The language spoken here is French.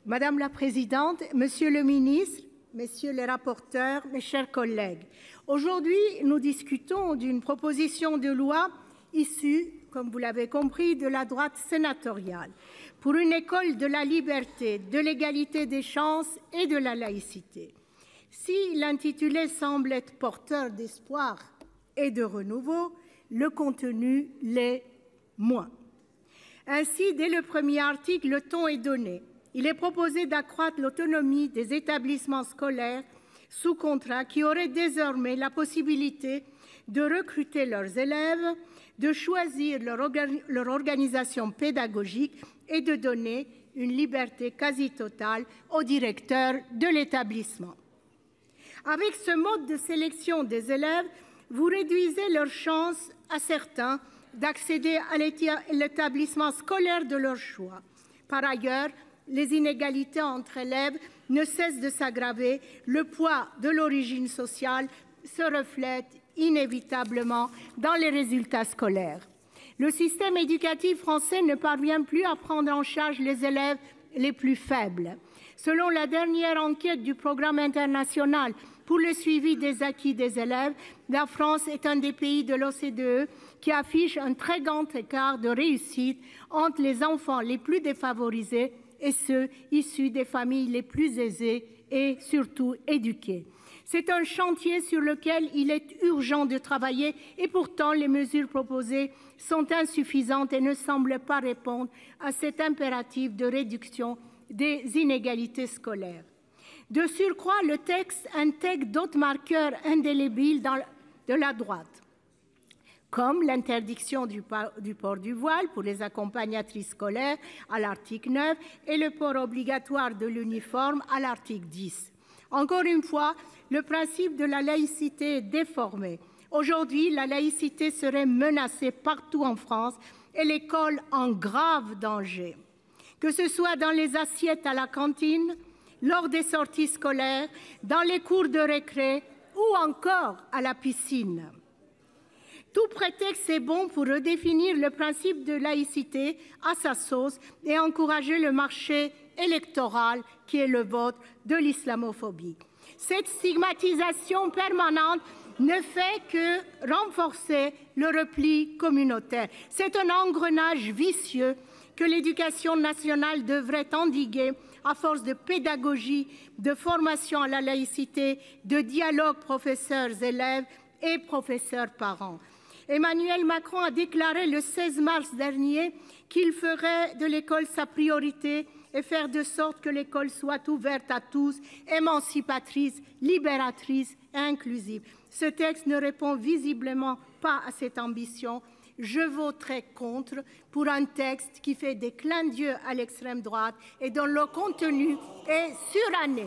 Madame la Présidente, Monsieur le Ministre, Messieurs les rapporteurs, mes chers collègues, aujourd'hui, nous discutons d'une proposition de loi issue, comme vous l'avez compris, de la droite sénatoriale, pour une école de la liberté, de l'égalité des chances et de la laïcité. Si l'intitulé semble être porteur d'espoir et de renouveau, le contenu l'est moins. Ainsi, dès le premier article, le ton est donné. Il est proposé d'accroître l'autonomie des établissements scolaires sous contrat qui auraient désormais la possibilité de recruter leurs élèves, de choisir leur organisation pédagogique et de donner une liberté quasi totale au directeur de l'établissement. Avec ce mode de sélection des élèves, vous réduisez leurs chances à certains d'accéder à l'établissement scolaire de leur choix. Par ailleurs, les inégalités entre élèves ne cessent de s'aggraver, le poids de l'origine sociale se reflète inévitablement dans les résultats scolaires. Le système éducatif français ne parvient plus à prendre en charge les élèves les plus faibles. Selon la dernière enquête du Programme international pour le suivi des acquis des élèves, la France est un des pays de l'OCDE qui affiche un très grand écart de réussite entre les enfants les plus défavorisés et ceux issus des familles les plus aisées et surtout éduquées. C'est un chantier sur lequel il est urgent de travailler et pourtant les mesures proposées sont insuffisantes et ne semblent pas répondre à cet impératif de réduction des inégalités scolaires. De surcroît, le texte intègre d'autres marqueurs indélébiles de la droite, comme l'interdiction du port du voile pour les accompagnatrices scolaires à l'article 9 et le port obligatoire de l'uniforme à l'article 10. Encore une fois, le principe de la laïcité est déformé. Aujourd'hui, la laïcité serait menacée partout en France et l'école en grave danger. Que ce soit dans les assiettes à la cantine, lors des sorties scolaires, dans les cours de récré ou encore à la piscine. Tout prétexte est bon pour redéfinir le principe de laïcité à sa sauce et encourager le marché électoral qui est le vote de l'islamophobie. Cette stigmatisation permanente ne fait que renforcer le repli communautaire. C'est un engrenage vicieux que l'éducation nationale devrait endiguer à force de pédagogie, de formation à la laïcité, de dialogue professeurs-élèves et professeurs-parents. Emmanuel Macron a déclaré le 16 mars dernier qu'il ferait de l'école sa priorité et faire de sorte que l'école soit ouverte à tous, émancipatrice, libératrice et inclusive. Ce texte ne répond visiblement pas à cette ambition. Je voterai contre pour un texte qui fait des clins d'yeux à l'extrême droite et dont le contenu est suranné.